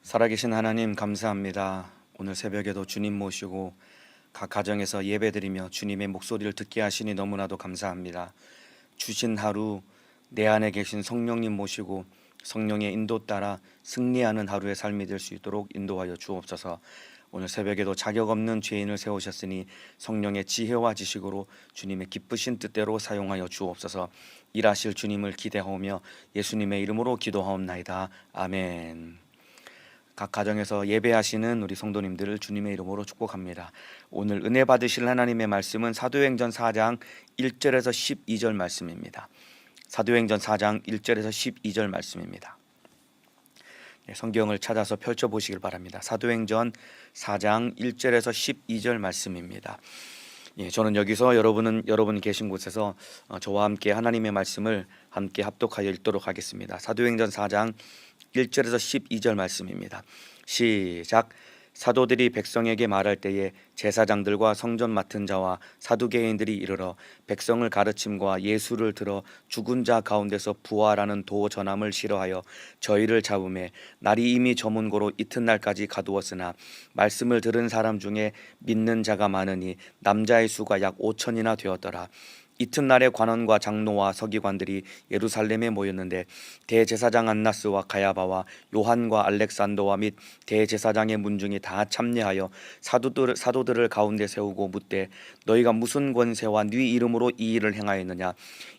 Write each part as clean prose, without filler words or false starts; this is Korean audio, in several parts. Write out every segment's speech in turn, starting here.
살아계신 하나님 감사합니다. 오늘 새벽에도 주님 모시고 각 가정에서 예배드리며 주님의 목소리를 듣게 하시니 너무나도 감사합니다. 주신 하루 내 안에 계신 성령님 모시고 성령의 인도 따라 승리하는 하루의 삶이 될 수 있도록 인도하여 주옵소서. 오늘 새벽에도 자격 없는 죄인을 세우셨으니 성령의 지혜와 지식으로 주님의 기쁘신 뜻대로 사용하여 주옵소서. 일하실 주님을 기대하오며 예수님의 이름으로 기도하옵나이다. 아멘. 각 가정에서 예배하시는 우리 성도님들을 주님의 이름으로 축복합니다. 오늘 은혜 받으실 하나님의 말씀은 사도행전 4장 1절에서 12절 말씀입니다. 사도행전 4장 1절에서 12절 말씀입니다. 성경을 찾아서 펼쳐보시길 바랍니다. 사도행전 4장 1절에서 12절 말씀입니다. 저는 여기서 여러분이 계신 곳에서 저와 함께 하나님의 말씀을 함께 합독하여 읽도록 하겠습니다. 사도행전 4장 1절에서 12절 말씀입니다. 시작. 사도들이 백성에게 말할 때에 제사장들과 성전 맡은 자와 사두개인들이 이르러 백성을 가르침과 예수를 들어 죽은 자 가운데서 부활하는 도 전함을 싫어하여 저희를 잡음에 날이 이미 저문 고로 이튿날까지 가두었으나 말씀을 들은 사람 중에 믿는 자가 많으니 남자의 수가 약 5천이나 되었더라. 이튿날에 관원과 장로와 서기관들이 예루살렘에 모였는데 대제사장 안나스와 가야바와 요한과 알렉산더와 및 대제사장의 문중이 다 참여하여 사도들을 가운데 세우고 묻되 너희가 무슨 권세와 네 이름으로 이 일을 행하였느냐.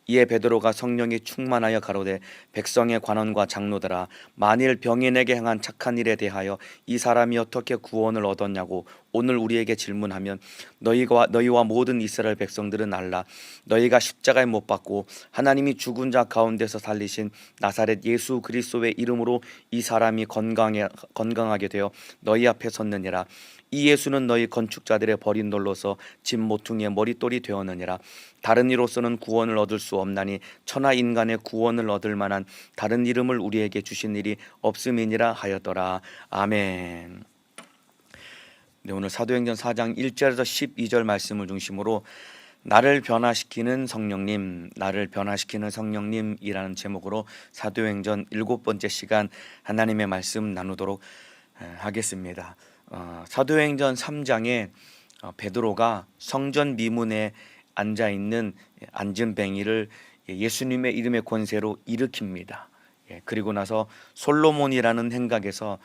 이에 베드로가 성령이 충만하여 가로되 백성의 관원과 장로들아, 만일 병인에게 행한 착한 일에 대하여 이 사람이 어떻게 구원을 얻었냐고 오늘 우리에게 질문하면 너희와 모든 이스라엘 백성들은 알라. 너희가 십자가에 못 박고 하나님이 죽은 자 가운데서 살리신 나사렛 예수 그리스도의 이름으로 이 사람이 건강하게 되어 너희 앞에 섰느니라. 이 예수는 너희 건축자들의 버린 돌로서 집 모퉁이의 머릿돌이 되었느니라. 다른 이로서는 구원을 얻을 수 없나니 천하 인간의 구원을 얻을 만한 다른 이름을 우리에게 주신 일이 없음이니라 하였더라. 아멘. 오늘 사도행전 4장 1절에서 12절 말씀을 중심으로 나를 변화시키는 성령님, 나를 변화시키는 성령님이라는 제목으로 사도행전 7번째 시간 하나님의 말씀 나누도록 하겠습니다. 사도행전 3장에 베드로가 성전 미문에 앉아있는 안전뱅이를 예수님의 이름의 권세로 일으킵니다. 그리고 나서 솔로몬이라는 행각에서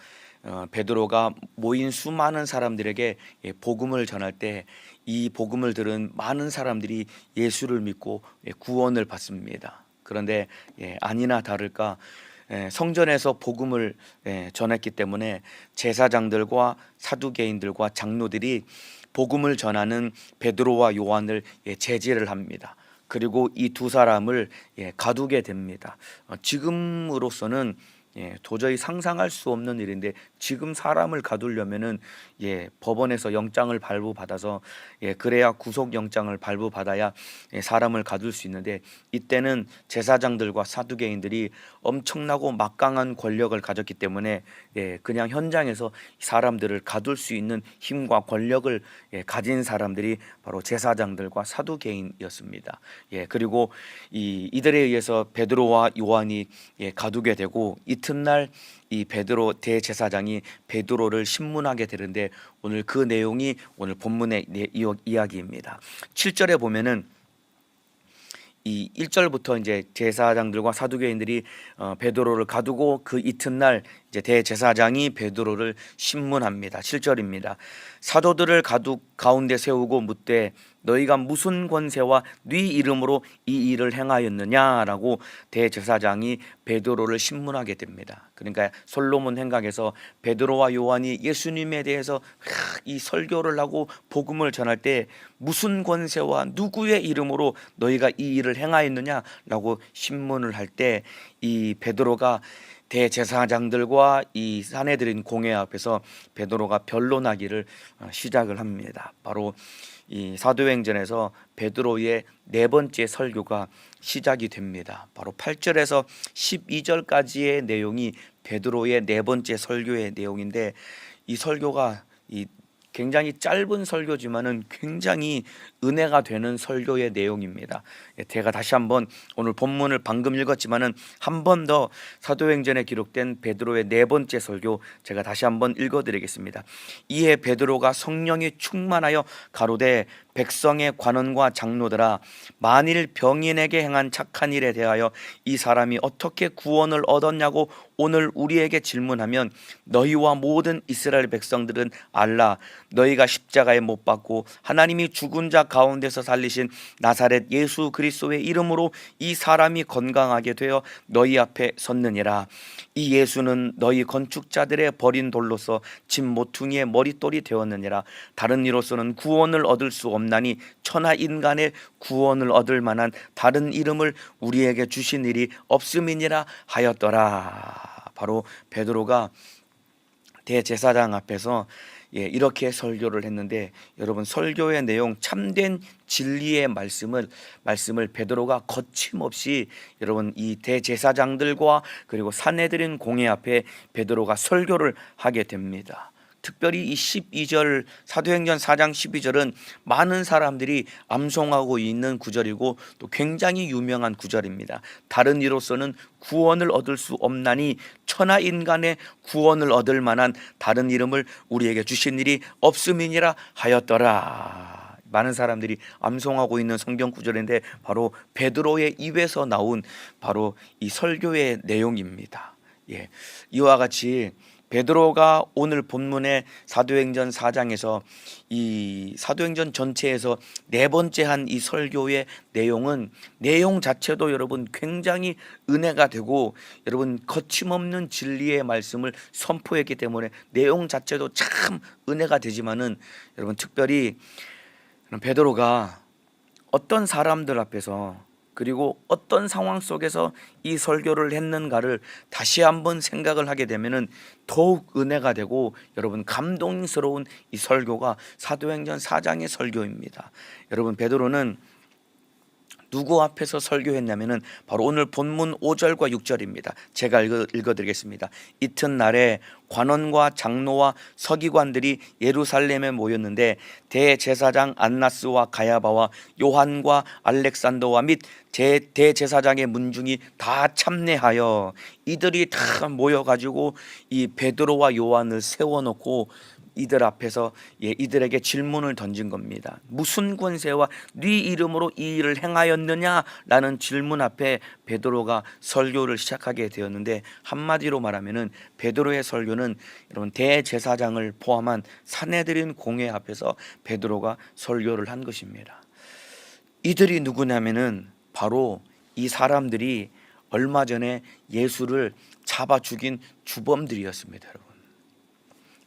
베드로가 모인 수많은 사람들에게 복음을 전할 때 이 복음을 들은 많은 사람들이 예수를 믿고 구원을 받습니다. 그런데 아니나 다를까 성전에서 복음을 전했기 때문에 제사장들과 사두개인들과 장로들이 복음을 전하는 베드로와 요한을 제지를 합니다. 그리고 이 두 사람을 가두게 됩니다. 지금으로서는 도저히 상상할 수 없는 일인데 지금 사람을 가두려면은 법원에서 영장을 발부받아서 그래야 구속영장을 발부받아야 사람을 가둘 수 있는데 이때는 제사장들과 사두개인들이 엄청나고 막강한 권력을 가졌기 때문에 그냥 현장에서 사람들을 가둘 수 있는 힘과 권력을 가진 사람들이 바로 제사장들과 사두개인이었습니다. 그리고 이들에 의해서 베드로와 요한이 가두게 되고 이튿날 이 베드로 대제사장이 베드로를 신문하게 되는데 오늘 그 내용이 오늘 본문의 이야기입니다. 7절에 보면은 이 1절부터 이제 제사장들과 사두개인들이 베드로를 가두고 그 이튿날 이제 대제사장이 베드로를 신문합니다. 7절입니다. 사도들을 가운데 세우고 묻되 너희가 무슨 권세와 네 이름으로 이 일을 행하였느냐라고 대제사장이 베드로를 신문하게 됩니다. 그러니까 솔로몬 행각에서 베드로와 요한이 예수님에 대해서 이 설교를 하고 복음을 전할 때 무슨 권세와 누구의 이름으로 너희가 이 일을 행하였느냐라고 신문을 할 때 이 베드로가 대제사장들과 이 산헤드린 공회 앞에서 베드로가 변론하기를 시작을 합니다. 바로 이 사도행전에서 베드로의 네 번째 설교가 시작이 됩니다. 바로 8절에서 12절까지의 내용이 베드로의 네 번째 설교의 내용인데 이 설교가 굉장히 짧은 설교지만은 굉장히 은혜가 되는 설교의 내용입니다. 제가 다시 한번 오늘 본문을 방금 읽었지만은 한 번 더 사도행전에 기록된 베드로의 네 번째 설교 제가 다시 한번 읽어드리겠습니다. 이에 베드로가 성령이 충만하여 가로되 백성의 관원과 장로들아, 만일 병인에게 행한 착한 일에 대하여 이 사람이 어떻게 구원을 얻었냐고 오늘 우리에게 질문하면 너희와 모든 이스라엘 백성들은 알라. 너희가 십자가에 못 박고 하나님이 죽은 자 가운데서 살리신 나사렛 예수 그리스도의 이름으로 이 사람이 건강하게 되어 너희 앞에 섰느니라. 이 예수는 너희 건축자들의 버린 돌로서 집 모퉁이의 머릿돌이 되었느니라. 다른 이로서는 구원을 얻을 수 없나니 천하 인간의 구원을 얻을 만한 다른 이름을 우리에게 주신 일이 없음이니라 하였더라. 바로 베드로가 대제사장 앞에서 이렇게 설교를 했는데, 여러분, 설교의 내용, 참된 진리의 말씀을 베드로가 거침없이 여러분 이 대제사장들과 그리고 산헤드린 공회 앞에 베드로가 설교를 하게 됩니다. 특별히 이 12절, 사도행전 4장 12절은 많은 사람들이 암송하고 있는 구절이고 또 굉장히 유명한 구절입니다. 다른 이로서는 구원을 얻을 수 없나니 천하 인간의 구원을 얻을 만한 다른 이름을 우리에게 주신 일이 없음이니라 하였더라. 많은 사람들이 암송하고 있는 성경 구절인데 바로 베드로의 입에서 나온 바로 이 설교의 내용입니다. 이와 같이 베드로가 오늘 본문의 사도행전 4장에서 이 사도행전 전체에서 네 번째 한 이 설교의 내용은 내용 자체도 여러분 굉장히 은혜가 되고 여러분 거침없는 진리의 말씀을 선포했기 때문에 내용 자체도 참 은혜가 되지만은 여러분 특별히 베드로가 어떤 사람들 앞에서 그리고 어떤 상황 속에서 이 설교를 했는가를 다시 한번 생각을 하게 되면은 더욱 은혜가 되고 여러분 감동스러운 이 설교가 사도행전 4장의 설교입니다. 여러분 베드로는 누구 앞에서 설교했냐면은 바로 오늘 본문 5절과 6절입니다. 제가 읽어드리겠습니다. 이튿날에 관원과 장로와 서기관들이 예루살렘에 모였는데 대제사장 안나스와 가야바와 요한과 알렉산더와 및 대제사장의 문중이 다 참내하여 이들이 다 모여가지고 이 베드로와 요한을 세워놓고 이들 앞에서 이들에게 질문을 던진 겁니다. 무슨 권세와 네 이름으로 이 일을 행하였느냐라는 질문 앞에 베드로가 설교를 시작하게 되었는데, 한마디로 말하면은 베드로의 설교는 여러분 대제사장을 포함한 산헤드린 공회 앞에서 베드로가 설교를 한 것입니다. 이들이 누구냐면은 바로 이 사람들이 얼마 전에 예수를 잡아 죽인 주범들이었습니다. 여러분,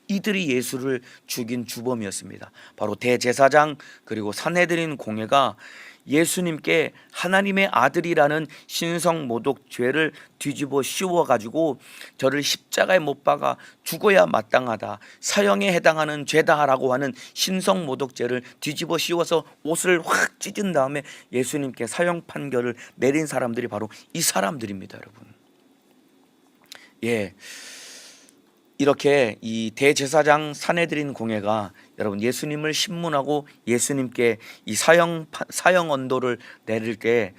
이들이 예수를 죽인 주범이었습니다. 바로 대제사장 그리고 산헤드린 공회가 예수님께 하나님의 아들이라는 신성모독 죄를 뒤집어 씌워가지고 저를 십자가에 못 박아 죽어야 마땅하다, 사형에 해당하는 죄다라고 하는 신성모독죄를 뒤집어 씌워서 옷을 확 찢은 다음에 예수님께 사형 판결을 내린 사람들이 바로 이 사람들입니다. 여러분, 이렇게 이 대제사장 산헤드린 공회가 여러분 예수님을 신문하고 예수님께 이 사형 언도를 내릴 때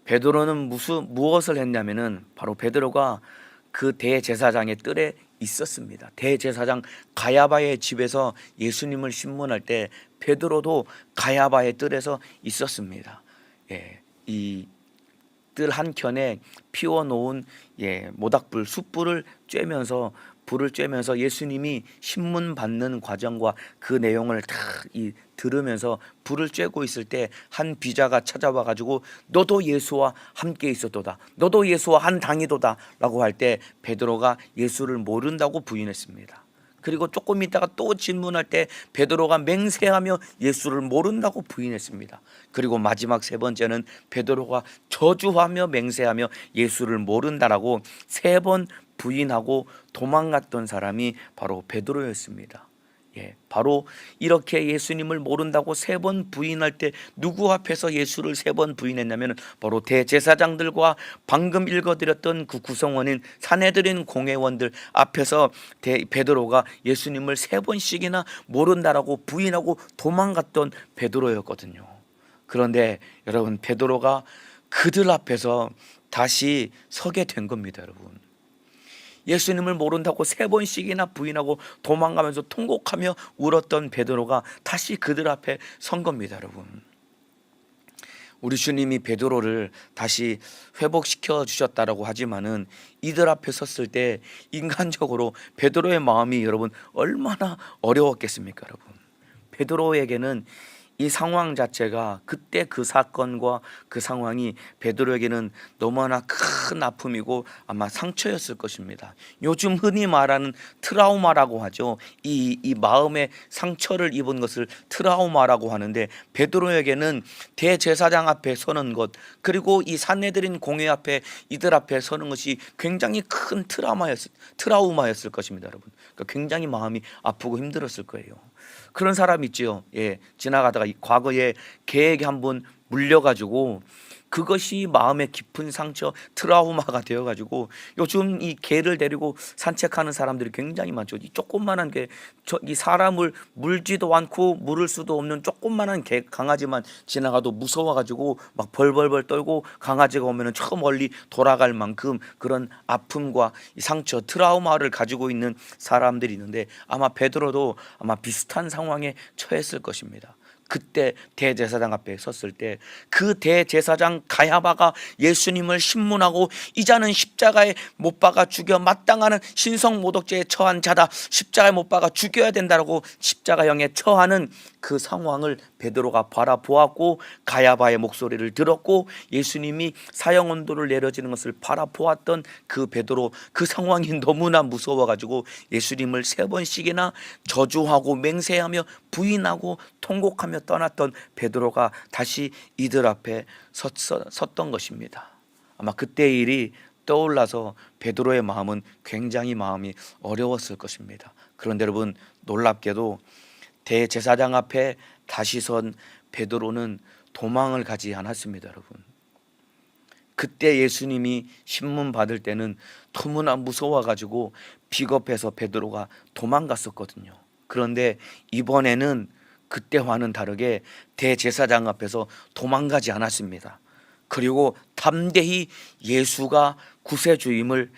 베드로는 무엇을 했냐면은 바로 베드로가 그 대제사장의 뜰에 있었습니다. 대제사장 가야바의 집에서 예수님을 신문할 때 베드로도 가야바의 뜰에서 있었습니다. 이 뜰 한켠에 피워놓은 모닥불 숯불을 불을 쬐면서 예수님이 신문 받는 과정과 그 내용을 다 들으면서 불을 쬐고 있을 때 한 비자가 찾아와 가지고 너도 예수와 함께 있었도다, 너도 예수와 한 당이도다 라고 할 때 베드로가 예수를 모른다고 부인했습니다. 그리고 조금 있다가 또 질문할 때 베드로가 맹세하며 예수를 모른다고 부인했습니다. 그리고 마지막 세 번째는 베드로가 저주하며 맹세하며 예수를 모른다라고 3번 부인하고 도망갔던 사람이 바로 베드로였습니다. 바로 이렇게 예수님을 모른다고 3번 부인할 때 누구 앞에서 예수를 3번 부인했냐면 바로 대제사장들과 방금 읽어드렸던 그 구성원인 산헤드린 공회원들 앞에서 베드로가 예수님을 3번씩이나 모른다라고 부인하고 도망갔던 베드로였거든요. 그런데 여러분, 베드로가 그들 앞에서 다시 서게 된 겁니다. 여러분, 예수님을 모른다고 3번씩이나 부인하고 도망가면서 통곡하며 울었던 베드로가 다시 그들 앞에 선 겁니다. 여러분, 우리 주님이 베드로를 다시 회복시켜 주셨다라고 하지만은 이들 앞에 섰을 때 인간적으로 베드로의 마음이 여러분 얼마나 어려웠겠습니까? 여러분, 베드로에게는 이 상황 자체가, 그때 그 사건과 그 상황이 베드로에게는 너무나 큰 아픔이고 아마 상처였을 것입니다. 요즘 흔히 말하는 트라우마라고 하죠. 이 마음의 상처를 입은 것을 트라우마라고 하는데, 베드로에게는 대제사장 앞에 서는 것, 그리고 이 산헤드린 공회 앞에 이들 앞에 서는 것이 굉장히 큰 트라우마였을 것입니다. 여러분, 그러니까 굉장히 마음이 아프고 힘들었을 거예요. 그런 사람 있지요. 지나가다가 과거에 개에게 한번 물려가지고 그것이 마음의 깊은 상처, 트라우마가 되어가지고 요즘 이 개를 데리고 산책하는 사람들이 굉장히 많죠. 이 조그만한 개, 이 사람을 물지도 않고 물을 수도 없는 조그만한 개, 강아지만 지나가도 무서워가지고 막 벌벌벌 떨고, 강아지가 오면은 저 멀리 돌아갈 만큼 그런 아픔과 이 상처, 트라우마를 가지고 있는 사람들이 있는데, 아마 베드로도 아마 비슷한 상황에 처했을 것입니다. 그때 대제사장 앞에 섰을 때 그 대제사장 가야바가 예수님을 신문하고 이자는 십자가에 못 박아 죽여 마땅하는 신성모독죄에 처한 자다, 십자가에 못 박아 죽여야 된다라고 십자가형에 처하는 그 상황을 베드로가 바라보았고, 가야바의 목소리를 들었고 예수님이 사형언도를 내려지는 것을 바라보았던 그 베드로, 그 상황이 너무나 무서워가지고 예수님을 3번씩이나 저주하고 맹세하며 부인하고 통곡하며 떠났던 베드로가 다시 이들 앞에 섰던 것입니다. 아마 그때의 일이 떠올라서 베드로의 마음은 굉장히 마음이 어려웠을 것입니다. 그런데 여러분, 놀랍게도 대제사장 앞에 다시 선 베드로는 도망을 가지 않았습니다. 여러분, 그때 예수님이 신문 받을 때는 너무나 무서워가지고 비겁해서 베드로가 도망갔었거든요. 그런데 이번에는 그때와는 다르게 대제사장 앞에서 도망가지 않았습니다. 그리고 담대히 예수가 구세주임을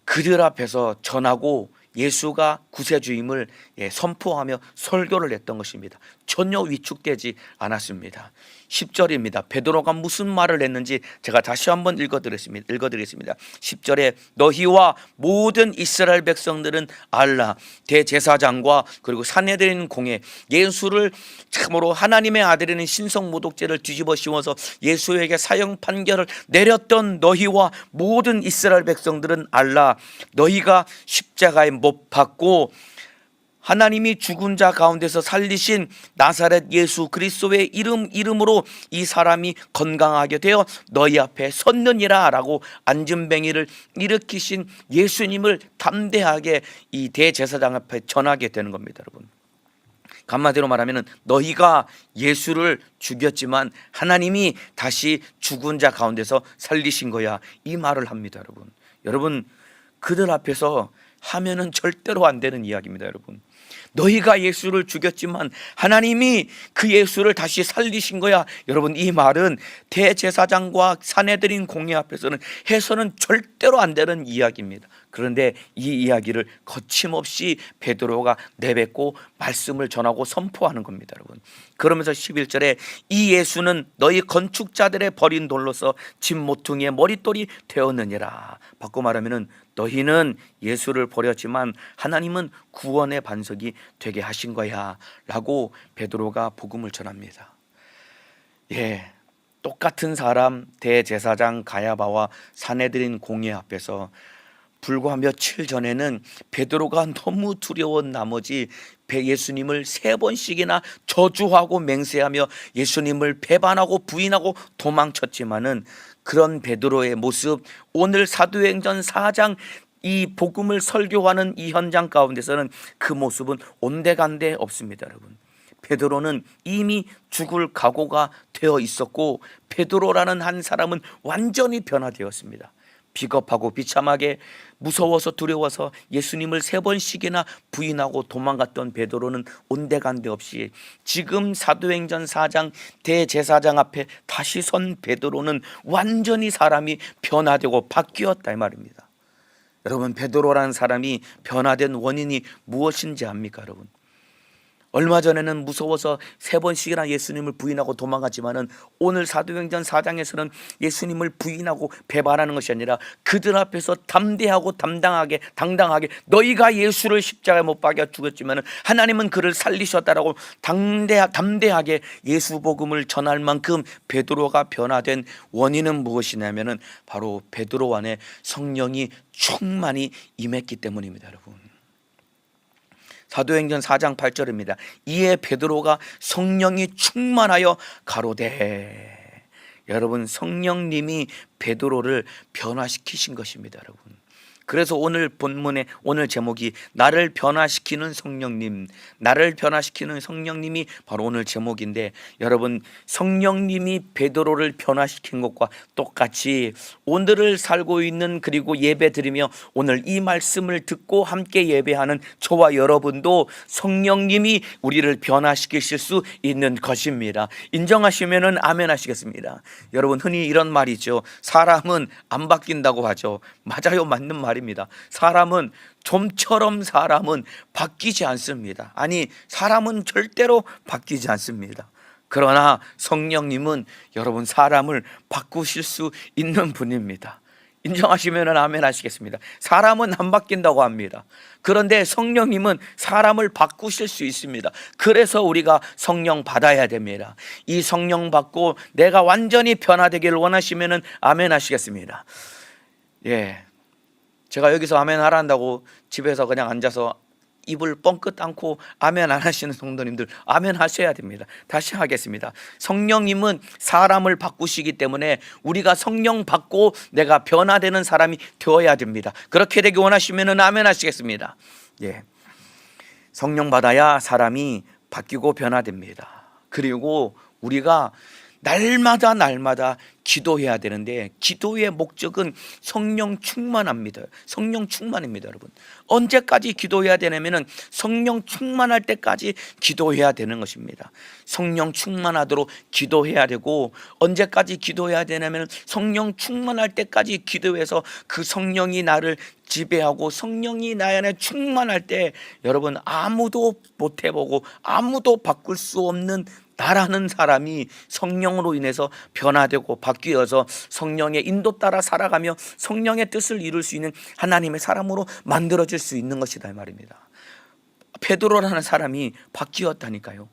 그들 앞에서 전하고 예수가 구세주임을 선포하며 설교를 했던 것입니다. 전혀 위축되지 않았습니다. 10절입니다. 베드로가 무슨 말을 했는지 제가 다시 한번 읽어드리겠습니다. 10절에 너희와 모든 이스라엘 백성들은 알라, 대제사장과 그리고 산헤드린 공회, 예수를 참으로 하나님의 아들이는 신성모독죄를 뒤집어 씌워서 예수에게 사형 판결을 내렸던 너희와 모든 이스라엘 백성들은 알라, 너희가 십자가에 못 박고 하나님이 죽은 자 가운데서 살리신 나사렛 예수 그리스도의 이름으로 이 사람이 건강하게 되어 너희 앞에 섰느니라 라고 안진뱅이를 일으키신 예수님을 담대하게 이 대제사장 앞에 전하게 되는 겁니다. 여러분, 한마디로 말하면 너희가 예수를 죽였지만 하나님이 다시 죽은 자 가운데서 살리신 거야, 이 말을 합니다. 여러분, 그들 앞에서 하면은 절대로 안 되는 이야기입니다. 여러분, 너희가 예수를 죽였지만 하나님이 그 예수를 다시 살리신 거야. 여러분, 이 말은 대제사장과 산헤드린 공회 앞에서는 해서는 절대로 안 되는 이야기입니다. 그런데 이 이야기를 거침없이 베드로가 내뱉고 말씀을 전하고 선포하는 겁니다. 여러분, 그러면서 11절에 이 예수는 너희 건축자들의 버린 돌로서 집 모퉁이의 머릿돌이 되었느니라. 바꿔 말하면 너희는 예수를 버렸지만 하나님은 구원의 반석이 되게 하신 거야 라고 베드로가 복음을 전합니다. 똑같은 사람 대제사장 가야바와 산헤드린 공회 앞에서 불과 며칠 전에는 베드로가 너무 두려운 나머지 예수님을 3번씩이나 저주하고 맹세하며 예수님을 배반하고 부인하고 도망쳤지만은, 그런 베드로의 모습 오늘 사도행전 4장 이 복음을 설교하는 이 현장 가운데서는 그 모습은 온데간데 없습니다. 여러분, 베드로는 이미 죽을 각오가 되어 있었고 베드로라는 한 사람은 완전히 변화되었습니다. 비겁하고 비참하게 무서워서 두려워서 예수님을 3번씩이나 부인하고 도망갔던 베드로는 온데간데 없이 지금 사도행전 4장 대제사장 앞에 다시 선 베드로는 완전히 사람이 변화되고 바뀌었다 이 말입니다. 여러분, 베드로라는 사람이 변화된 원인이 무엇인지 압니까? 여러분, 얼마 전에는 무서워서 3번씩이나 예수님을 부인하고 도망갔지만은 오늘 사도행전 4장에서는 예수님을 부인하고 배반하는 것이 아니라 그들 앞에서 담대하고 당당하게 너희가 예수를 십자가에 못 박아 죽였지만은 하나님은 그를 살리셨다라고 담대하게 예수 복음을 전할 만큼 베드로가 변화된 원인은 무엇이냐면은 바로 베드로 안에 성령이 충만히 임했기 때문입니다. 여러분, 사도행전 4장 8절입니다. 이에 베드로가 성령이 충만하여 가로되. 여러분, 성령님이 베드로를 변화시키신 것입니다. 여러분, 그래서 오늘 본문의 오늘 제목이 나를 변화시키는 성령님, 나를 변화시키는 성령님이 바로 오늘 제목인데, 여러분, 성령님이 베드로를 변화시킨 것과 똑같이 오늘을 살고 있는, 그리고 예배 드리며 오늘 이 말씀을 듣고 함께 예배하는 저와 여러분도 성령님이 우리를 변화시키실 수 있는 것입니다. 인정하시면은 아멘 하시겠습니다. 여러분, 흔히 이런 말이죠. 사람은 안 바뀐다고 하죠. 맞아요, 맞는 말입니다. 사람은 좀처럼 사람은 바뀌지 않습니다. 아니, 사람은 절대로 바뀌지 않습니다. 그러나 성령님은 여러분 사람을 바꾸실 수 있는 분입니다. 인정하시면 아멘 하시겠습니다. 사람은 안 바뀐다고 합니다. 그런데 성령님은 사람을 바꾸실 수 있습니다. 그래서 우리가 성령 받아야 됩니다. 이 성령 받고 내가 완전히 변화되기를 원하시면 아멘 하시겠습니다. 예, 제가 여기서 아멘 하라 한다고 집에서 그냥 앉아서 입을 뻥끗 않고 아멘 안 하시는 성도님들, 아멘 하셔야 됩니다. 다시 하겠습니다. 성령님은 사람을 바꾸시기 때문에 우리가 성령 받고 내가 변화되는 사람이 되어야 됩니다. 그렇게 되기 원하시면 아멘 하시겠습니다. 예, 성령 받아야 사람이 바뀌고 변화됩니다. 그리고 우리가 날마다 기도해야 되는데, 기도의 목적은 성령 충만합니다. 성령 충만입니다. 여러분, 언제까지 기도해야 되냐면은 성령 충만할 때까지 기도해야 되는 것입니다. 성령 충만하도록 기도해야 되고, 언제까지 기도해야 되냐면 성령 충만할 때까지 기도해서 그 성령이 나를 지배하고 성령이 나 안에 충만할 때 여러분, 아무도 못 해보고 아무도 바꿀 수 없는 나라는 사람이 성령으로 인해서 변화되고 바뀌어서 성령의 인도 따라 살아가며 성령의 뜻을 이룰 수 있는 하나님의 사람으로 만들어질 수 있는 것이다 이 말입니다. 베드로라는 사람이 바뀌었다니까요.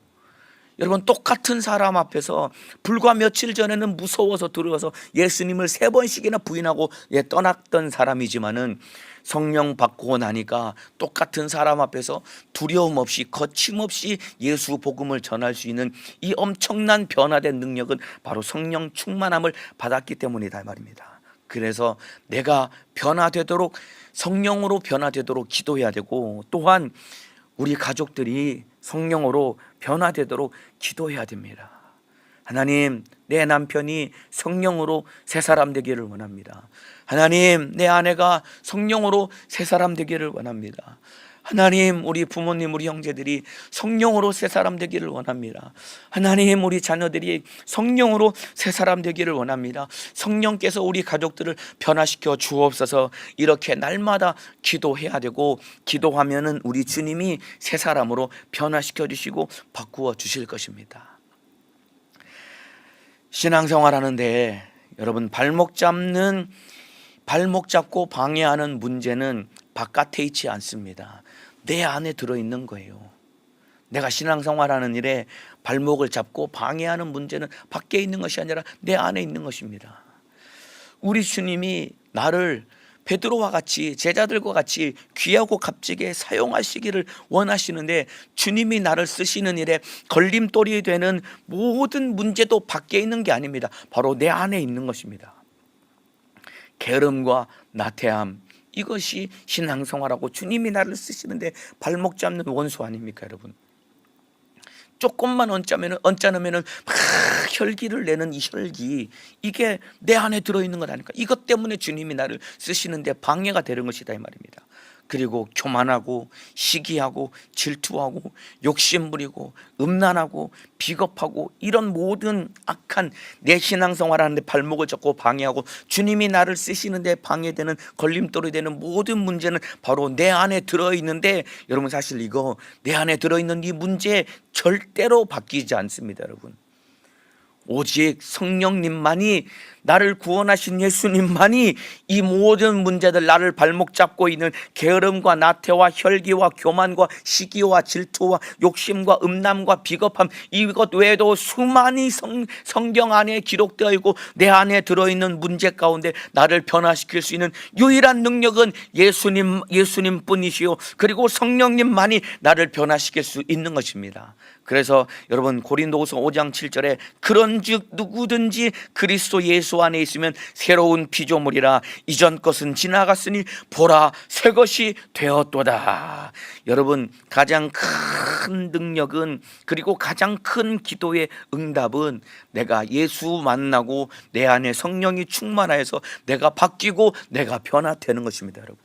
여러분, 똑같은 사람 앞에서 불과 며칠 전에는 무서워서 두려워서 예수님을 3번씩이나 부인하고 떠났던 사람이지만은 성령 받고 나니까 똑같은 사람 앞에서 두려움 없이 거침없이 예수 복음을 전할 수 있는 이 엄청난 변화된 능력은 바로 성령 충만함을 받았기 때문이다 이 말입니다. 그래서 내가 변화되도록, 성령으로 변화되도록 기도해야 되고, 또한 우리 가족들이 성령으로 변화되도록 기도해야 됩니다. 하나님, 내 남편이 성령으로 새 사람 되기를 원합니다. 하나님, 내 아내가 성령으로 새 사람 되기를 원합니다. 하나님, 우리 부모님, 우리 형제들이 성령으로 새 사람 되기를 원합니다. 하나님, 우리 자녀들이 성령으로 새 사람 되기를 원합니다. 성령께서 우리 가족들을 변화시켜 주옵소서. 이렇게 날마다 기도해야 되고, 기도하면은 우리 주님이 새 사람으로 변화시켜 주시고 바꾸어 주실 것입니다. 신앙생활 하는데 여러분, 발목 잡고 방해하는 문제는 바깥에 있지 않습니다. 내 안에 들어있는 거예요. 내가 신앙생활하는 일에 발목을 잡고 방해하는 문제는 밖에 있는 것이 아니라 내 안에 있는 것입니다. 우리 주님이 나를 베드로와 같이, 제자들과 같이 귀하고 값지게 사용하시기를 원하시는데, 주님이 나를 쓰시는 일에 걸림돌이 되는 모든 문제도 밖에 있는 게 아닙니다. 바로 내 안에 있는 것입니다. 게으름과 나태함, 이것이 신앙생활하고 주님이 나를 쓰시는데 발목 잡는 원수 아닙니까 여러분? 조금만 얹자면은 막 혈기를 내는 이 혈기, 이게 내 안에 들어있는 것 아닐까? 이것 때문에 주님이 나를 쓰시는데 방해가 되는 것이다 이 말입니다. 그리고 교만하고 시기하고 질투하고 욕심부리고 음란하고 비겁하고 이런 모든 악한 내 신앙생활하는데 발목을 잡고 방해하고 주님이 나를 쓰시는데 방해되는 걸림돌이 되는 모든 문제는 바로 내 안에 들어있는데, 여러분 사실 이거 내 안에 들어있는 이 문제 절대로 바뀌지 않습니다 여러분. 오직 성령님만이, 나를 구원하신 예수님만이 이 모든 문제들, 나를 발목 잡고 있는 게으름과 나태와 혈기와 교만과 시기와 질투와 욕심과 음란과 비겁함, 이것 외에도 수많이 성경 안에 기록되어 있고 내 안에 들어있는 문제 가운데 나를 변화시킬 수 있는 유일한 능력은 예수님뿐이시요, 그리고 성령님만이 나를 변화시킬 수 있는 것입니다. 그래서 여러분 고린도후서 5장 7절에 그런즉 누구든지 그리스도 예수 안에 있으면 새로운 피조물이라, 이전 것은 지나갔으니 보라 새 것이 되었도다. 여러분 가장 큰 능력은, 그리고 가장 큰 기도의 응답은 내가 예수 만나고 내 안에 성령이 충만하여서 내가 바뀌고 내가 변화되는 것입니다 여러분.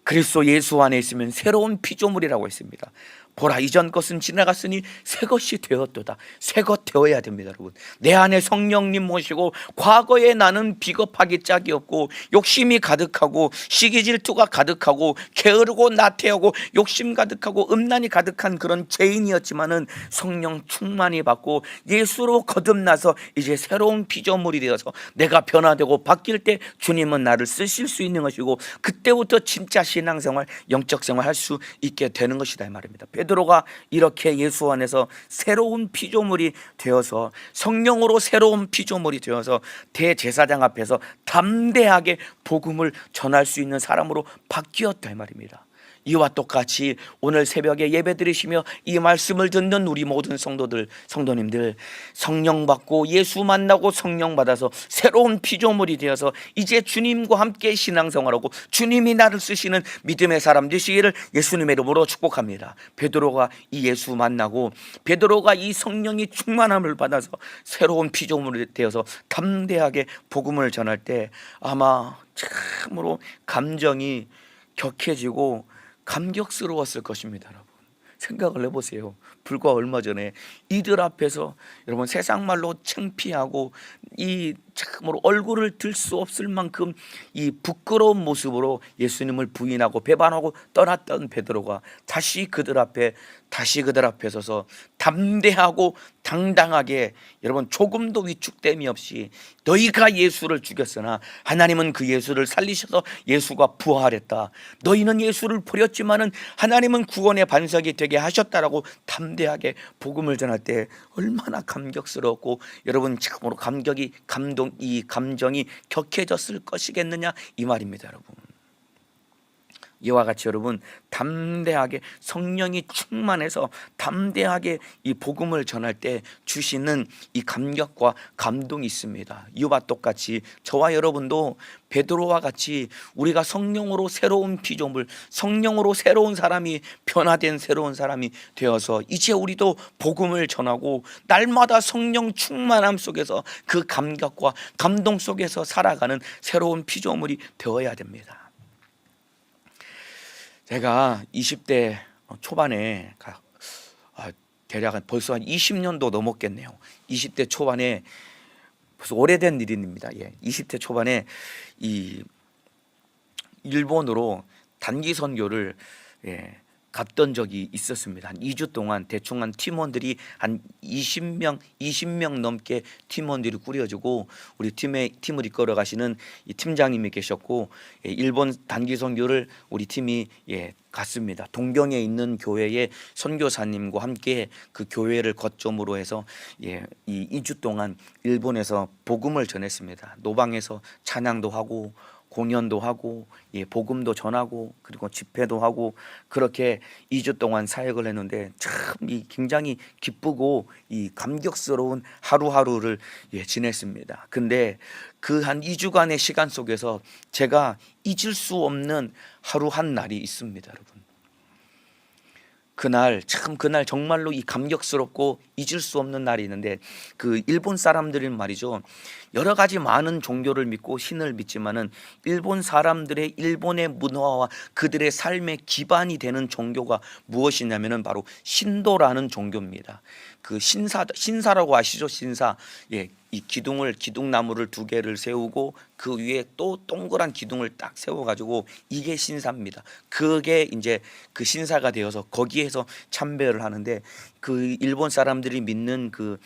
그리스도 예수 안에 있으면 새로운 피조물이라고 했습니다. 보라 이전 것은 지나갔으니 새 것이 되었도다. 새 것 되어야 됩니다 여러분. 내 안에 성령님 모시고, 과거에 나는 비겁하기 짝이 없고 욕심이 가득하고 시기 질투가 가득하고 게으르고 나태하고 욕심 가득하고 음란이 가득한 그런 죄인이었지만은 성령 충만히 받고 예수로 거듭나서 이제 새로운 피조물이 되어서 내가 변화되고 바뀔 때 주님은 나를 쓰실 수 있는 것이고, 그때부터 진짜 신앙생활, 영적 생활 할 수 있게 되는 것이다 이 말입니다. 베드로가 이렇게 예수 안에서 새로운 피조물이 되어서, 성령으로 새로운 피조물이 되어서 대제사장 앞에서 담대하게 복음을 전할 수 있는 사람으로 바뀌었다 이 말입니다. 이와 똑같이 오늘 새벽에 예배 드리시며 이 말씀을 듣는 우리 모든 성도님들, 성령 받고 예수 만나고 성령 받아서 새로운 피조물이 되어서 이제 주님과 함께 신앙생활하고 주님이 나를 쓰시는 믿음의 사람 되시기를 예수님의 이름으로 축복합니다. 베드로가 이 예수 만나고 베드로가 이 성령이 충만함을 받아서 새로운 피조물이 되어서 담대하게 복음을 전할 때 아마 참으로 감정이 격해지고 감격스러웠을 것입니다 여러분. 생각을 해보세요. 불과 얼마 전에 이들 앞에서 여러분 세상 말로 창피하고 이 참으로 얼굴을 들 수 없을 만큼 이 부끄러운 모습으로 예수님을 부인하고 배반하고 떠났던 베드로가 다시 그들 앞에 서서 담대하고 당당하게, 여러분 조금도 위축됨이 없이 너희가 예수를 죽였으나 하나님은 그 예수를 살리셔서 예수가 부활했다. 너희는 예수를 버렸지만은 하나님은 구원의 반석이 되게 하셨다라고 담대하게 복음을 전할 때 얼마나 감격스럽고 여러분 참으로 이 감정이 격해졌을 것이겠느냐 이 말입니다 여러분. 이와 같이 여러분 담대하게 성령이 충만해서 담대하게 이 복음을 전할 때 주시는 이 감격과 감동이 있습니다. 이와 똑같이 저와 여러분도 베드로와 같이 우리가 성령으로 새로운 피조물, 성령으로 새로운 사람이, 변화된 새로운 사람이 되어서 이제 우리도 복음을 전하고 날마다 성령 충만함 속에서 그 감격과 감동 속에서 살아가는 새로운 피조물이 되어야 됩니다. 제가 20대 초반에 대략 벌써 한 20년도 넘었겠네요. 20대 초반에 벌써 오래된 일입니다. 20대 초반에 이 일본으로 단기 선교를 갔던 적이 있었습니다. 한 2주 동안 대충 한 팀원들이 한 20명 넘게 팀원들이 꾸려지고 우리 팀을 이끌어 가시는 이 팀장님이 계셨고, 일본 단기 선교를 우리 팀이 갔습니다. 동경에 있는 교회의 선교사님과 함께 그 교회를 거점으로 해서 이 2주 동안 일본에서 복음을 전했습니다. 노방에서 찬양도 하고 공연도 하고 복음도 전하고 그리고 집회도 하고 그렇게 2주 동안 사역을 했는데 참 굉장히 기쁘고 이 감격스러운 하루하루를 지냈습니다. 근데 그 한 2주간의 시간 속에서 제가 잊을 수 없는 하루 한 날이 있습니다, 여러분. 그날 정말로 이 감격스럽고 잊을 수 없는 날이 있는데 그 일본 사람들은 말이죠, 여러 가지 많은 종교를 믿고 신을 믿지만은 일본 사람들의 일본의 문화와 그들의 삶의 기반이 되는 종교가 무엇이냐면은 바로 신도라는 종교입니다. 그 신사라고 아시죠? 신사. 이 기둥나무를 2개를 세우고 그 위에 또 동그란 기둥을 딱 세워 가지고 이게 신사입니다. 그게 이제 그 신사가 되어서 거기에서 참배를 하는데 그 일본 사람들이 믿는 그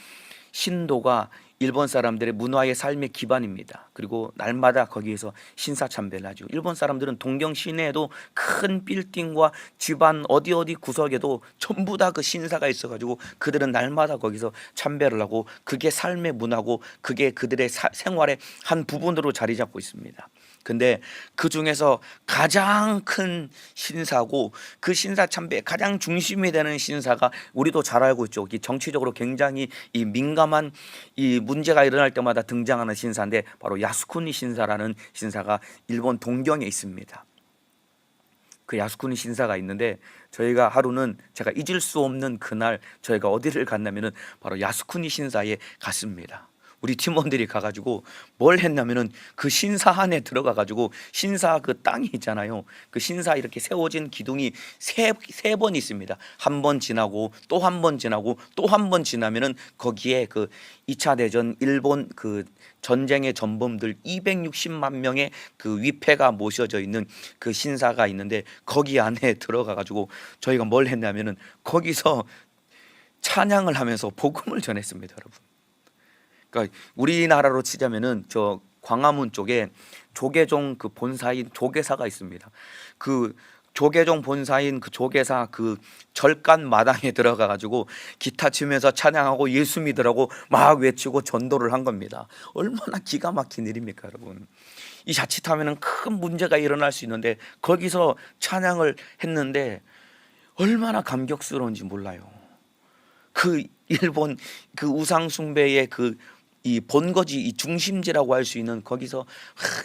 신도가 일본 사람들의 문화의 삶의 기반입니다. 그리고 날마다 거기에서 신사 참배를 하죠. 일본 사람들은 동경 시내에도 큰 빌딩과 집안 어디 구석에도 전부 다 그 신사가 있어가지고 그들은 날마다 거기서 참배를 하고 그게 삶의 문화고 그게 그들의 생활의 한 부분으로 자리 잡고 있습니다. 근데 그 중에서 가장 큰 신사고 그 신사 참배의 가장 중심이 되는 신사가 우리도 잘 알고 있죠. 이 정치적으로 굉장히 이 민감한 이 문제가 일어날 때마다 등장하는 신사인데 바로 야스쿠니 신사라는 신사가 일본 동경에 있습니다. 그 야스쿠니 신사가 있는데 저희가 하루는 제가 잊을 수 없는 그날 저희가 어디를 갔냐면은 바로 야스쿠니 신사에 갔습니다. 우리 팀원들이 가가지고 뭘 했냐면은 그 신사 안에 들어가가지고 신사 그 땅이 있잖아요. 그 신사 이렇게 세워진 기둥이 세 번 있습니다. 한 번 지나고 또 한 번 지나고 또 한 번 지나면은 거기에 그 2차 대전 일본 그 전쟁의 전범들 260만 명의 그 위패가 모셔져 있는 그 신사가 있는데 거기 안에 들어가가지고 저희가 뭘 했냐면은 거기서 찬양을 하면서 복음을 전했습니다, 여러분. 그러니까 우리나라로 치자면은 저 광화문 쪽에 조계종 그 본사인 조계사가 있습니다. 그 조계종 본사인 그 조계사 그 절간 마당에 들어가 가지고 기타 치면서 찬양하고 예수 믿으라고 막 외치고 전도를 한 겁니다. 얼마나 기가 막힌 일입니까, 여러분. 이 자칫하면은 큰 문제가 일어날 수 있는데 거기서 찬양을 했는데 얼마나 감격스러운지 몰라요. 그 일본 그 우상 숭배의 그 이 본거지 이 중심지라고 할 수 있는 거기서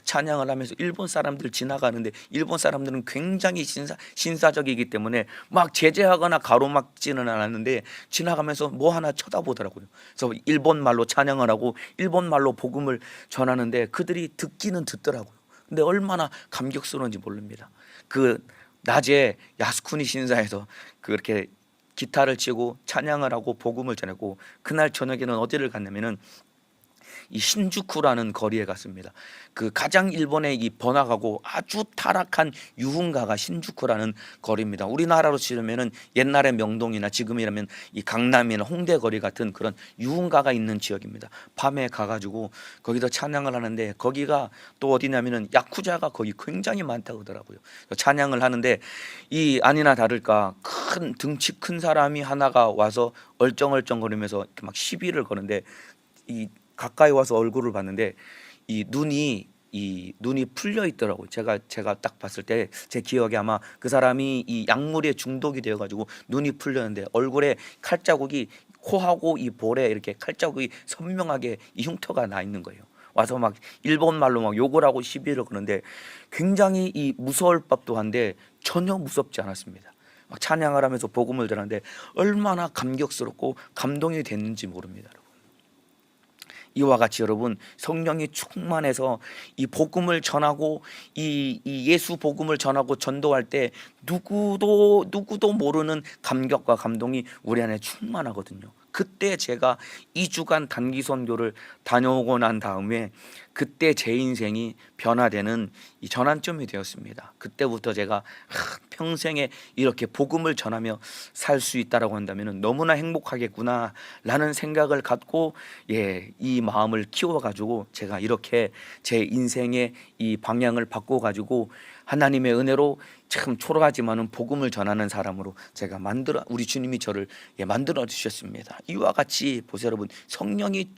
찬양을 하면서 일본 사람들 지나가는데 일본 사람들은 굉장히 신사적이기 때문에 막 제재하거나 가로막지는 않았는데 지나가면서 뭐 하나 쳐다보더라고요. 그래서 일본 말로 찬양을 하고 일본 말로 복음을 전하는데 그들이 듣기는 듣더라고요. 근데 얼마나 감격스러운지 모릅니다. 그 낮에 야스쿠니 신사에서 그렇게 기타를 치고 찬양을 하고 복음을 전했고 그날 저녁에는 어디를 갔냐면은 이 신주쿠라는 거리에 갔습니다. 그 가장 일본의 이 번화가고 아주 타락한 유흥가가 신주쿠라는 거리입니다. 우리나라로 치려면은 옛날의 명동이나 지금이라면 이 강남이나 홍대 거리 같은 그런 유흥가가 있는 지역입니다. 밤에 가가지고 거기서 찬양을 하는데 거기가 또 어디냐면은 야쿠자가 거기 굉장히 많다고 하더라고요. 찬양을 하는데 이 아니나 다를까 큰 등치 큰 사람이 하나가 와서 얼쩡얼쩡거리면서 이렇게 막 시비를 거는데 이 가까이 와서 얼굴을 봤는데 이 눈이 풀려 있더라고요. 제가 딱 봤을 때 제 기억에 아마 그 사람이 이 약물에 중독이 되어 가지고 눈이 풀렸는데 얼굴에 칼자국이 코하고 이 볼에 이렇게 칼자국이 선명하게 이 흉터가 나 있는 거예요. 와서 막 일본 말로 막 욕을 하고 시비를 거는데 굉장히 이 무서울 법도 한데 전혀 무섭지 않았습니다. 막 찬양을 하면서 복음을 전하는데 얼마나 감격스럽고 감동이 됐는지 모릅니다. 이와 같이 여러분 성령이 충만해서 이 복음을 전하고 이 예수 복음을 전하고 전도할 때 누구도 모르는 감격과 감동이 우리 안에 충만하거든요. 그때 제가 2주간 단기 선교를 다녀오고 난 다음에 그때 제 인생이 변화되는 이 전환점이 되었습니다. 그때부터 제가 평생에 이렇게 복음을 전하며 살 수 있다라고 한다면 너무나 행복하겠구나라는 생각을 갖고 이 마음을 키워가지고 제가 이렇게 제 인생의 이 방향을 바꿔가지고 하나님의 은혜로 참 초라하지만은 복음을 전하는 사람으로 제가 우리 주님이 저를 만들어 주셨습니다. 이와 같이 보세요, 여러분. 성령의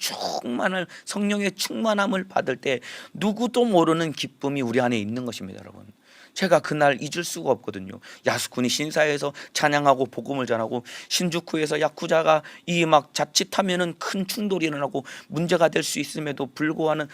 충만함을 받을 때 누구도 모르는 기쁨이 우리 안에 있는 것입니다, 여러분. 제가 그날 잊을 수가 없거든요. 야스쿠니 신사에서 찬양하고 복음을 전하고 신주쿠에서 야쿠자가 이 막 자칫하면은 큰 충돌이 일어나고 문제가 될 수 있음에도 불구한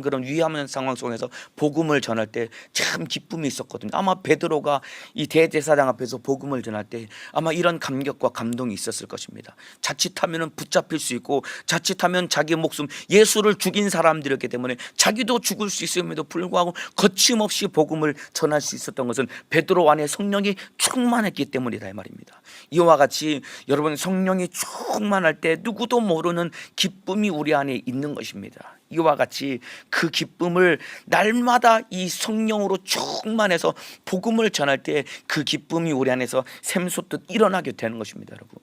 그런 위험한 상황 속에서 복음을 전할 때 참 기쁨이 있었거든요. 아마 베드로가 이 대제사장 앞에서 복음을 전할 때 아마 이런 감격과 감동이 있었을 것입니다. 자칫하면은 붙잡힐 수 있고 자칫하면 자기 목숨, 예수를 죽인 사람들이었기 때문에 자기도 죽을 수 있음에도 불구하고 거침없이 복음을 전할 수 있었던 것은 베드로 안에 성령이 충만했기 때문이다, 이 말입니다. 이와 같이 여러분, 성령이 충만할 때 누구도 모르는 기쁨이 우리 안에 있는 것입니다. 이와 같이 그 기쁨을 날마다 이 성령으로 충만해서 복음을 전할 때 그 기쁨이 우리 안에서 샘솟듯 일어나게 되는 것입니다, 여러분.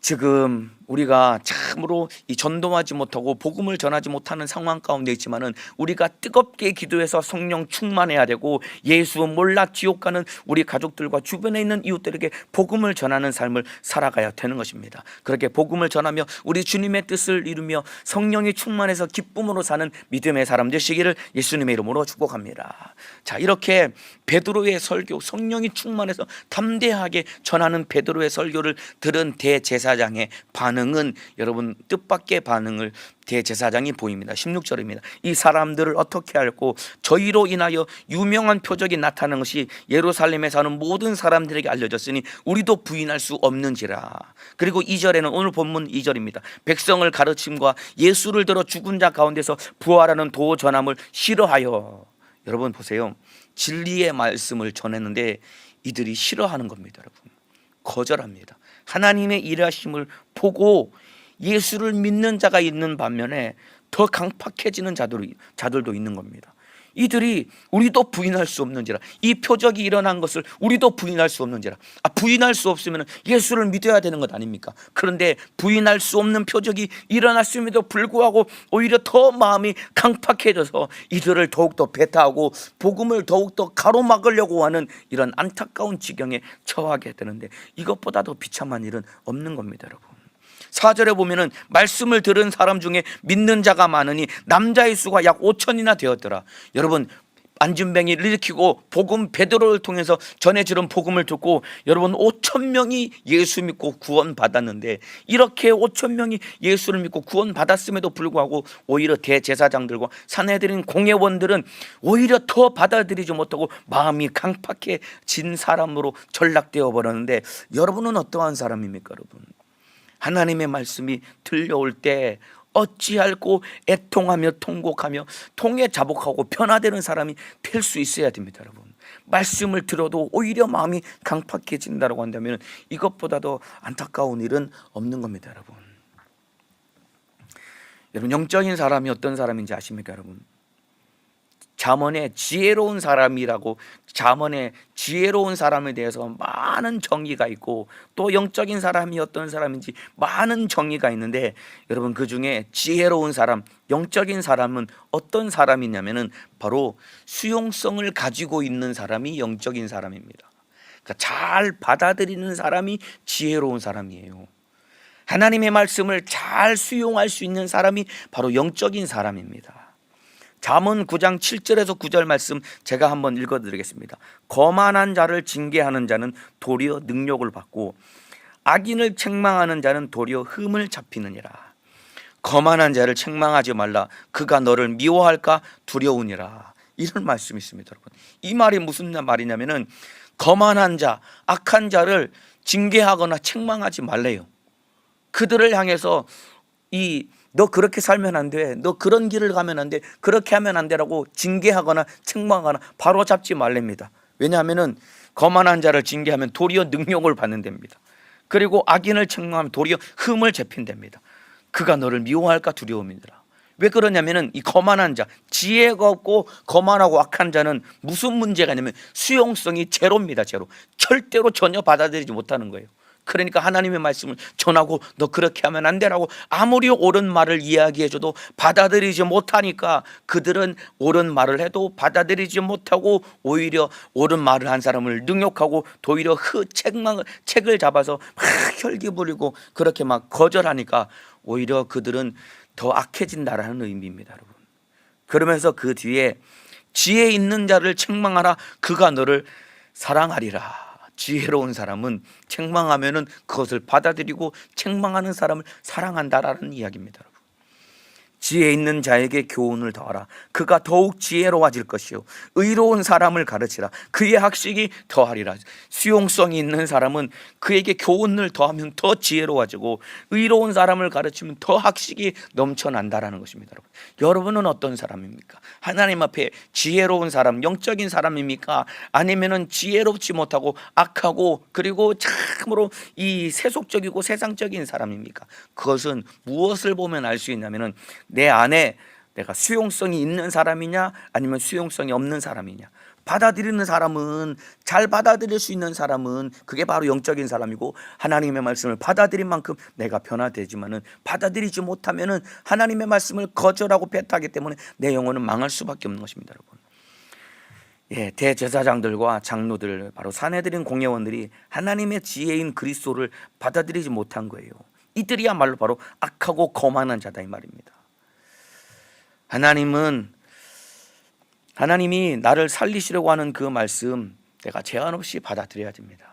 지금 우리가 참으로 이 전도하지 못하고 복음을 전하지 못하는 상황 가운데 있지만은 우리가 뜨겁게 기도해서 성령 충만해야 되고, 예수 몰라 지옥 가는 우리 가족들과 주변에 있는 이웃들에게 복음을 전하는 삶을 살아가야 되는 것입니다. 그렇게 복음을 전하며 우리 주님의 뜻을 이루며 성령이 충만해서 기쁨으로 사는 믿음의 사람 되시기를 예수님의 이름으로 축복합니다. 자, 이렇게 베드로의 설교, 성령이 충만해서 담대하게 전하는 베드로의 설교를 들은 대제사장의 반응은 여러분, 뜻밖의 반응을 대제사장이 보입니다. 16절입니다. 이 사람들을 어떻게 알고 저희로 인하여 유명한 표적이 나타나는 것이 예루살렘에 사는 모든 사람들에게 알려졌으니 우리도 부인할 수 없는지라. 그리고 2절에는 오늘 본문 2절입니다. 백성을 가르침과 예수를 들어 죽은 자 가운데서 부활하는 도 전함을 싫어하여. 여러분 보세요. 진리의 말씀을 전했는데 이들이 싫어하는 겁니다, 여러분. 거절합니다. 하나님의 일하심을 보고 예수를 믿는 자가 있는 반면에 더 강팍해지는 자들도 있는 겁니다. 이들이 우리도 부인할 수 없는지라, 이 표적이 일어난 것을 우리도 부인할 수 없는지라. 부인할 수 없으면 예수를 믿어야 되는 것 아닙니까? 그런데 부인할 수 없는 표적이 일어났음에도 불구하고 오히려 더 마음이 강팍해져서 이들을 더욱더 배타하고 복음을 더욱더 가로막으려고 하는 이런 안타까운 지경에 처하게 되는데, 이것보다 더 비참한 일은 없는 겁니다, 여러분. 4절에 보면은 말씀을 들은 사람 중에 믿는 자가 많으니 남자의 수가 약 5천이나 되었더라. 여러분, 안진뱅이를 일으키고 복음 베드로를 통해서 전해지는 복음을 듣고 여러분 5천 명이 예수 믿고 구원 받았는데, 이렇게 5천 명이 예수를 믿고 구원 받았음에도 불구하고 오히려 대제사장들과 산헤드린 공회원들은 오히려 더 받아들이지 못하고 마음이 강팍해진 사람으로 전락되어 버렸는데, 여러분은 어떠한 사람입니까, 여러분? 하나님의 말씀이 들려올 때 어찌할꼬 애통하며 통곡하며 통에 자복하고 변화되는 사람이 될 수 있어야 됩니다, 여러분. 말씀을 들어도 오히려 마음이 강팍해진다고 한다면 이것보다 더 안타까운 일은 없는 겁니다, 여러분. 여러분, 영적인 사람이 어떤 사람인지 아십니까, 여러분? 잠언에 지혜로운 사람이라고, 잠언에 지혜로운 사람에 대해서 많은 정의가 있고, 또 영적인 사람이 어떤 사람인지 많은 정의가 있는데, 여러분, 그 중에 지혜로운 사람, 영적인 사람은 어떤 사람이냐면은 바로 수용성을 가지고 있는 사람이 영적인 사람입니다. 그러니까 잘 받아들이는 사람이 지혜로운 사람이에요. 하나님의 말씀을 잘 수용할 수 있는 사람이 바로 영적인 사람입니다. 잠언 9장 7절에서 9절 말씀 제가 한번 읽어드리겠습니다. 거만한 자를 징계하는 자는 도리어 능력을 받고 악인을 책망하는 자는 도리어 흠을 잡히느니라. 거만한 자를 책망하지 말라. 그가 너를 미워할까 두려우니라. 이런 말씀이 있습니다, 여러분. 이 말이 무슨 말이냐면은 거만한 자, 악한 자를 징계하거나 책망하지 말래요. 그들을 향해서 너 그렇게 살면 안 돼, 너 그런 길을 가면 안 돼, 그렇게 하면 안 되라고 징계하거나 책망하거나 바로 잡지 말랍니다. 왜냐하면은 거만한 자를 징계하면 도리어 능력을 받는답니다. 그리고 악인을 책망하면 도리어 흠을 잡힌답니다. 그가 너를 미워할까 두려움이더라. 왜 그러냐면은 이 거만한 자, 지혜가 없고 거만하고 악한 자는 무슨 문제가 있냐면 수용성이 제로입니다. 제로. 절대로 전혀 받아들이지 못하는 거예요. 그러니까 하나님의 말씀을 전하고 너 그렇게 하면 안 되라고 아무리 옳은 말을 이야기해줘도 받아들이지 못하니까 그들은 옳은 말을 해도 받아들이지 못하고 오히려 옳은 말을 한 사람을 능욕하고 오히려 책을 잡아서 막 혈기 부리고 그렇게 막 거절하니까 오히려 그들은 더 악해진다라는 의미입니다, 여러분. 그러면서 그 뒤에 지혜 있는 자를 책망하라 그가 너를 사랑하리라. 지혜로운 사람은 책망하면은 그것을 받아들이고 책망하는 사람을 사랑한다라는 이야기입니다, 여러분. 지혜 있는 자에게 교훈을 더하라 그가 더욱 지혜로워질 것이요 의로운 사람을 가르치라 그의 학식이 더하리라. 수용성이 있는 사람은 그에게 교훈을 더하면 더 지혜로워지고 의로운 사람을 가르치면 더 학식이 넘쳐난다라는 것입니다, 여러분. 여러분은 어떤 사람입니까? 하나님 앞에 지혜로운 사람, 영적인 사람입니까? 아니면은 지혜롭지 못하고 악하고 그리고 참으로 이 세속적이고 세상적인 사람입니까? 그것은 무엇을 보면 알 수 있냐면은 내 안에 내가 수용성이 있는 사람이냐 아니면 수용성이 없는 사람이냐. 받아들이는 사람은, 잘 받아들일 수 있는 사람은 그게 바로 영적인 사람이고 하나님의 말씀을 받아들인 만큼 내가 변화되지만은 받아들이지 못하면은 하나님의 말씀을 거절하고 배타하기 때문에 내 영혼은 망할 수밖에 없는 것입니다, 여러분. 예, 대제사장들과 장로들, 바로 사내들인 공회원들이 하나님의 지혜인 그리스도를 받아들이지 못한 거예요. 이들이야말로 바로 악하고 거만한 자다 이 말입니다. 하나님이 나를 살리시려고 하는 그 말씀 내가 제한 없이 받아들여야 됩니다.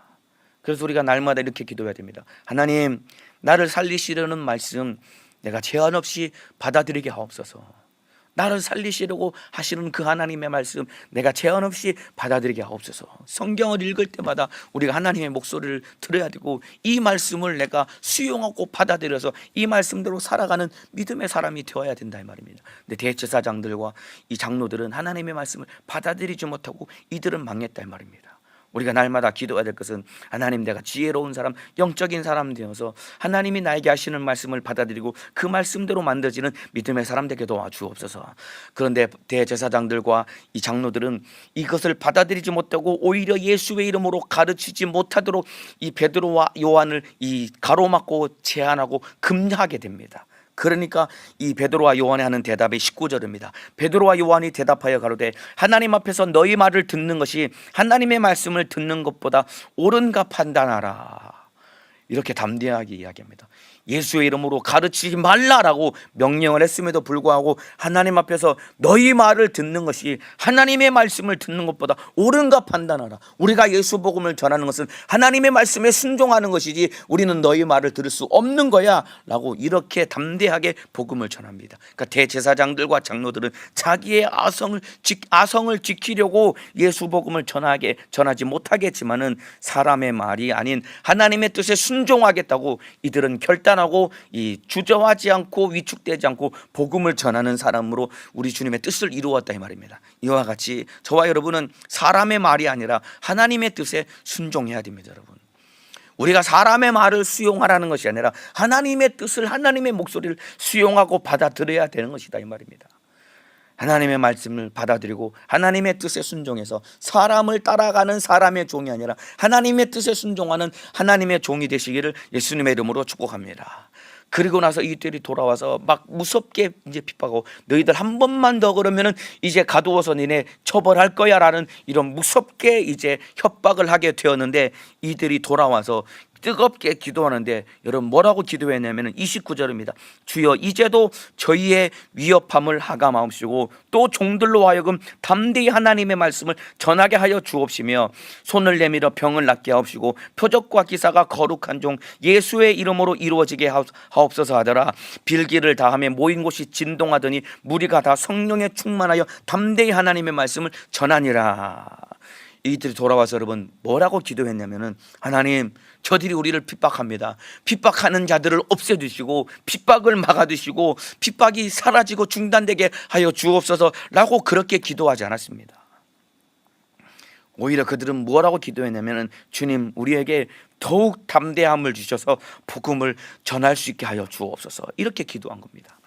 그래서 우리가 날마다 이렇게 기도해야 됩니다. 하나님, 나를 살리시려는 말씀 내가 제한 없이 받아들이게 하옵소서. 나를 살리시려고 하시는 그 하나님의 말씀 내가 제한 없이 받아들이게 하옵소서. 성경을 읽을 때마다 우리가 하나님의 목소리를 들어야 되고 이 말씀을 내가 수용하고 받아들여서 이 말씀대로 살아가는 믿음의 사람이 되어야 된다 이 말입니다. 근데 대제사장들과 이 장로들은 하나님의 말씀을 받아들이지 못하고 이들은 망했다 이 말입니다. 우리가 날마다 기도해야 될 것은 하나님, 내가 지혜로운 사람, 영적인 사람 되어서 하나님이 나에게 하시는 말씀을 받아들이고 그 말씀대로 만들어지는 믿음의 사람 되게 도와주옵소서. 그런데 대제사장들과 이 장로들은 이것을 받아들이지 못하고 오히려 예수의 이름으로 가르치지 못하도록 이 베드로와 요한을 이 가로막고 제한하고 금하게 됩니다. 그러니까 이 베드로와 요한이 하는 대답이 19절입니다. 베드로와 요한이 대답하여 가로되 하나님 앞에서 너희 말을 듣는 것이 하나님의 말씀을 듣는 것보다 옳은가 판단하라. 이렇게 담대하게 이야기합니다. 예수의 이름으로 가르치지 말라라고 명령을 했음에도 불구하고 하나님 앞에서 너희 말을 듣는 것이 하나님의 말씀을 듣는 것보다 옳은가 판단하라. 우리가 예수 복음을 전하는 것은 하나님의 말씀에 순종하는 것이지 우리는 너희 말을 들을 수 없는 거야 라고 이렇게 담대하게 복음을 전합니다. 그러니까 대제사장들과 장로들은 자기의 아성을 지키려고 예수 복음을 전하지 못하겠지만은 사람의 말이 아닌 하나님의 뜻에 순종하겠다고 이들은 결단하고 이 주저하지 않고 위축되지 않고 복음을 전하는 사람으로 우리 주님의 뜻을 이루었다 이 말입니다. 이와 같이 저와 여러분은 사람의 말이 아니라 하나님의 뜻에 순종해야 됩니다, 여러분. 우리가 사람의 말을 수용하라는 것이 아니라 하나님의 뜻을, 하나님의 목소리를 수용하고 받아들여야 되는 것이다 이 말입니다. 하나님의 말씀을 받아들이고 하나님의 뜻에 순종해서 사람을 따라가는 사람의 종이 아니라 하나님의 뜻에 순종하는 하나님의 종이 되시기를 예수님의 이름으로 축복합니다. 그리고 나서 이들이 돌아와서 막 무섭게 이제 핍박하고 너희들 한 번만 더 그러면은 이제 가두어서 니네 처벌할 거야 라는 이런 무섭게 이제 협박을 하게 되었는데 이들이 돌아와서 뜨겁게 기도하는데 여러분 뭐라고 기도했냐면 29절입니다. 주여 이제도 저희의 위협함을 하감하옵시고 또 종들로 하여금 담대히 하나님의 말씀을 전하게 하여 주옵시며 손을 내밀어 병을 낫게 하옵시고 표적과 기사가 거룩한 종 예수의 이름으로 이루어지게 하옵소서 하더라. 빌기를 다하며 모인 곳이 진동하더니 무리가 다 성령에 충만하여 담대히 하나님의 말씀을 전하니라. 이들이 돌아와서 여러분 뭐라고 기도했냐면은 하나님, 저들이 우리를 핍박합니다. 핍박하는 자들을 없애주시고 핍박을 막아주시고 핍박이 사라지고 중단되게 하여 주옵소서라고 그렇게 기도하지 않았습니다. 오히려 그들은 뭐라고 기도했냐면은 주님, 우리에게 더욱 담대함을 주셔서 복음을 전할 수 있게 하여 주옵소서, 이렇게 기도한 겁니다.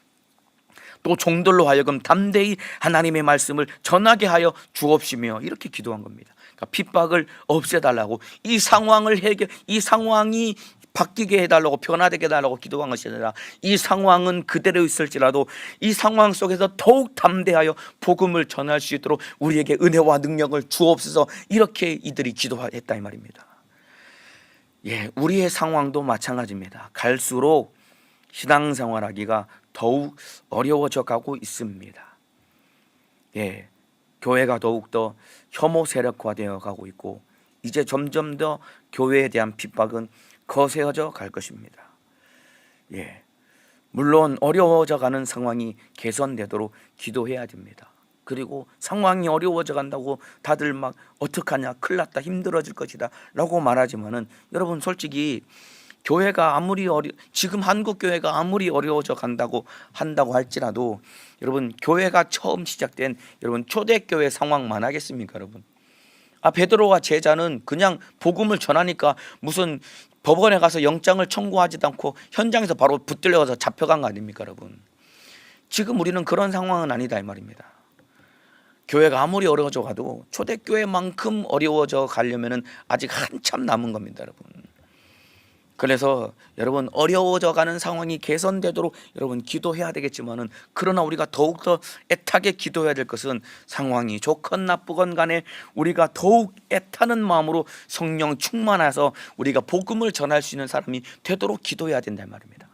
또 종들로 하여금 담대히 하나님의 말씀을 전하게 하여 주옵시며 이렇게 기도한 겁니다. 그러니까 핍박을 없애달라고, 이 상황이 바뀌게 해달라고 변화되게 해달라고 기도한 것이 아니라 이 상황은 그대로 있을지라도 이 상황 속에서 더욱 담대하여 복음을 전할 수 있도록 우리에게 은혜와 능력을 주옵소서. 이렇게 이들이 기도했다 이 말입니다. 예, 우리의 상황도 마찬가지입니다. 갈수록 신앙생활하기가 더욱 어려워져 가고 있습니다. 예, 교회가 더욱더 혐오 세력화되어 가고 있고 이제 점점 더 교회에 대한 핍박은 거세어져 갈 것입니다. 예, 물론 어려워져 가는 상황이 개선되도록 기도해야 됩니다. 그리고 상황이 어려워져 간다고 다들 막 어떡하냐, 큰일 났다, 힘들어질 것이다 라고 말하지만은 여러분 솔직히 교회가 아무리 지금 한국 교회가 아무리 어려워져 간다고 할지라도 여러분 교회가 처음 시작된 여러분 초대교회 상황만 하겠습니까 여러분? 베드로와 제자는 그냥 복음을 전하니까 무슨 법원에 가서 영장을 청구하지도 않고 현장에서 바로 붙들려가서 잡혀간 거 아닙니까 여러분? 지금 우리는 그런 상황은 아니다 이 말입니다. 교회가 아무리 어려워져 가도 초대교회만큼 어려워져 가려면은 아직 한참 남은 겁니다 여러분. 그래서 여러분 어려워져 가는 상황이 개선되도록 여러분 기도해야 되겠지만은 그러나 우리가 더욱더 애타게 기도해야 될 것은 상황이 좋건 나쁘건 간에 우리가 더욱 애타는 마음으로 성령 충만해서 우리가 복음을 전할 수 있는 사람이 되도록 기도해야 된단 말입니다.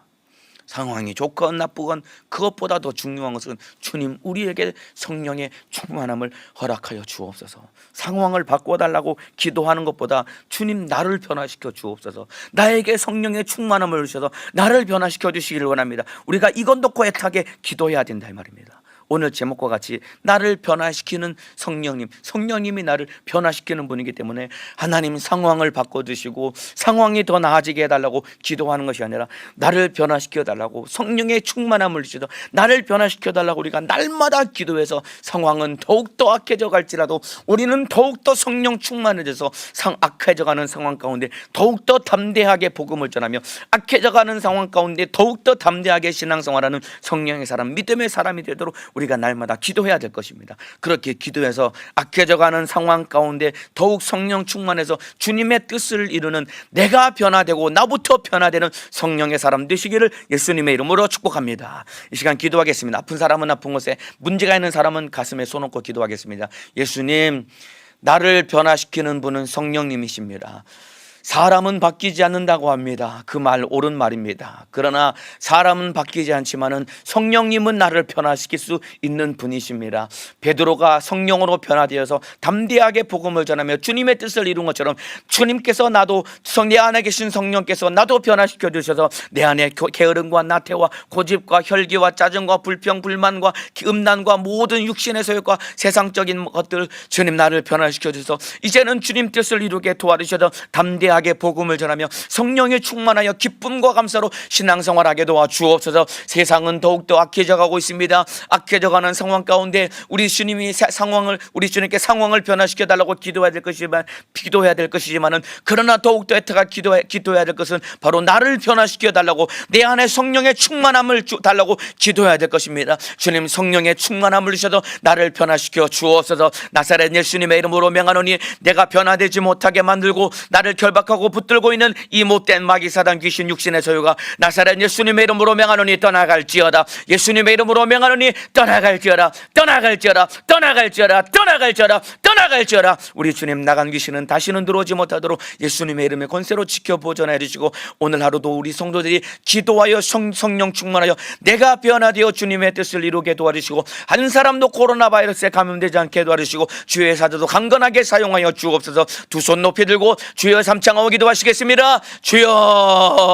상황이 좋건 나쁘건 그것보다 더 중요한 것은 주님 우리에게 성령의 충만함을 허락하여 주옵소서. 상황을 바꿔달라고 기도하는 것보다 주님 나를 변화시켜 주옵소서. 나에게 성령의 충만함을 주셔서 나를 변화시켜 주시기를 원합니다. 우리가 이것 놓고 애타게 기도해야 된다 이 말입니다. 오늘 제목과 같이 나를 변화시키는 성령님이 나를 변화시키는 분이기 때문에 하나님 상황을 바꿔주시고 상황이 더 나아지게 해달라고 기도하는 것이 아니라 나를 변화시켜 달라고 성령의 충만함을 주셔서 나를 변화시켜 달라고 우리가 날마다 기도해서 상황은 더욱더 악해져 갈지라도 우리는 더욱더 성령 충만해져서 악해져가는 상황 가운데 더욱더 담대하게 복음을 전하며 악해져가는 상황 가운데 더욱더 담대하게 신앙생활하는 성령의 사람, 믿음의 사람이 되도록 우리가 날마다 기도해야 될 것입니다. 그렇게 기도해서 악해져가는 상황 가운데 더욱 성령 충만해서 주님의 뜻을 이루는 내가 변화되고 나부터 변화되는 성령의 사람 되시기를 예수님의 이름으로 축복합니다. 이 시간 기도하겠습니다. 아픈 사람은 아픈 곳에, 문제가 있는 사람은 가슴에 손 얹고 기도하겠습니다. 예수님, 나를 변화시키는 분은 성령님이십니다. 사람은 바뀌지 않는다고 합니다. 그 말 옳은 말입니다. 그러나 사람은 바뀌지 않지만은 성령님은 나를 변화시킬 수 있는 분이십니다. 베드로가 성령으로 변화되어서 담대하게 복음을 전하며 주님의 뜻을 이룬 것처럼 주님께서 내 안에 계신 성령께서 나도 변화시켜 주셔서 내 안에 게으름과 나태와 고집과 혈기와 짜증과 불평 불만과 음란과 모든 육신의 소욕과 세상적인 것들 주님 나를 변화시켜 주셔서 이제는 주님 뜻을 이루게 도와주셔서 담대하게 복음을 전하며 성령에 충만하여 기쁨과 감사로 신앙생활하게 도와주옵소서. 세상은 더욱더 악해져 가고 있습니다. 악해져가는 상황 가운데 우리 주님께 상황을 변화시켜 달라고 기도해야 될 것이지만은 그러나 더욱더 애타가 기도해야 될 것은 바로 나를 변화시켜 달라고 내 안에 성령의 충만함을 달라고 기도해야 될 것입니다. 주님 성령의 충만함을 주셔서 나를 변화시켜 주옵소서. 나사렛 예수님의 이름으로 명하노니 내가 변화되지 못하게 만들고 나를 결박하고 붙들고 있는 이 못된 마귀 사단 귀신 육신의 소유가 나사렛 예수님의 이름으로 명하노니 떠나갈지어다. 예수님의 이름으로 명하노니 떠나갈지어다. 떠나갈지어다. 떠나갈지어다. 떠나갈지어다. 떠나갈지어다. 우리 주님 나간 귀신은 다시는 들어오지 못하도록 예수님의 이름의 권세로 지켜 보존해 주시고 오늘 하루도 우리 성도들이 기도하여 성령 충만하여 내가 변화되어 주님의 뜻을 이루게 도와주시고 한 사람도 코로나 바이러스에 감염되지 않게 도와주시고 주의 사도도 강건하게 사용하여 주옵소서. 두 손 높이 들고 주여 삼창하고 기도하시겠습니다. 주여.